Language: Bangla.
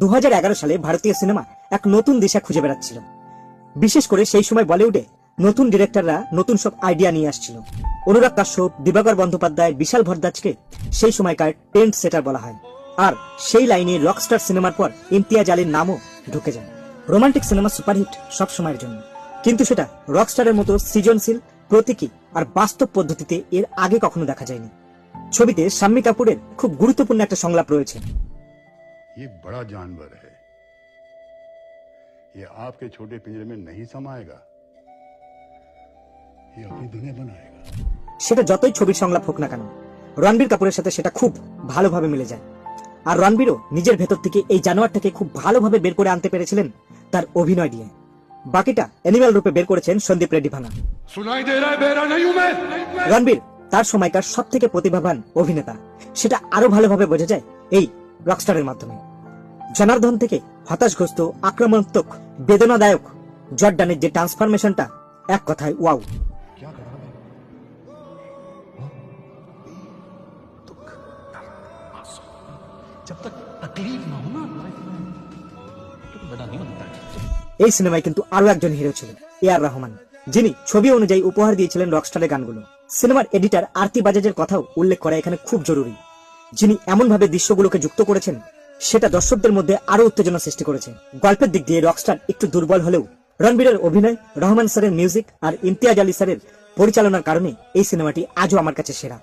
2011 সালে ভারতীয় সিনেমা এক নতুন দিশা খুঁজে বেড়াচ্ছিল। বিশেষ করে সেই সময় বলিউডে নতুন ডিরেক্টররা নতুন সব আইডিয়া নিয়ে আসছিল। অনুরাগ কাশ্যপ, দিবাকর বন্দ্যোপাধ্যায়, বিশাল ভরদ্বাজকে সেই সময়কার ট্রেন্ড সেটার বলা হয়। আর সেই লাইনে রকস্টার সিনেমার পর ইমতিয়াজ আলীর নামও ঢুকে যায়। রোমান্টিক সিনেমা সুপারহিট সব সময়ের জন্য, কিন্তু সেটা রকস্টারের মতো সৃজনশীল, প্রতীকী আর বাস্তব পদ্ধতিতে এর আগে কখনো দেখা যায়নি। ছবিতে শাম্মী কাপুরের খুব গুরুত্বপূর্ণ একটা সংলাপ রয়েছে। ये बड़ा जानवर है, ये आपके छोटे पिंजरे में नहीं समाएगा, ये अपनी दुनिया बनाएगा। সেটা যতই ছবির সংলাপ হোক না কেন, রণবীর কাপুরের সাথে সেটা খুব ভালোভাবে মিলে যায়। আর রণবীরও নিজের ভেতর থেকে এই জানোয়ারটাকে খুব ভালোভাবে বের করে আনতে পেরেছিলেন তার অভিনয় দিয়ে। বাকিটা অ্যানিমাল রূপে বের করেছেন সন্দীপ রেড্ডি ভানা। রণবীর তার সময়কার সব থেকে প্রতিভাবান অভিনেতা, সেটা আরো ভালোভাবে বোঝা যায় এই রকস্টারের মাধ্যমে। জনার্দন থেকে হতাশগ্রস্ত, আক্রমণাত্মক, বেদনাদায়ক জর্ডানের যে ট্রান্সফরমেশনটা, এক কথায় ওয়াও। এই সিনেমায় কিন্তু আরো একজন হিরো ছিলেন, এআর রহমান, যিনি ছবি অনুযায়ী উপহার দিয়েছিলেন রকস্টারের গানগুলো। সিনেমার এডিটর আরতি বাজাজের কথাও উল্লেখ করা এখানে খুব জরুরি, যিনি এমন ভাবে দৃশ্যগুলোকে যুক্ত করেছেন সেটা দর্শকদের মধ্যে আরো উত্তেজনা সৃষ্টি করেছে। গল্পের দিক দিয়ে রকস্টার একটু দুর্বল হলেও রণবীরের অভিনয়, রহমান স্যারের মিউজিক আর ইমতিয়াজ আলী স্যারের পরিচালনার কারণে এই সিনেমাটি আজও আমার কাছে সেরা।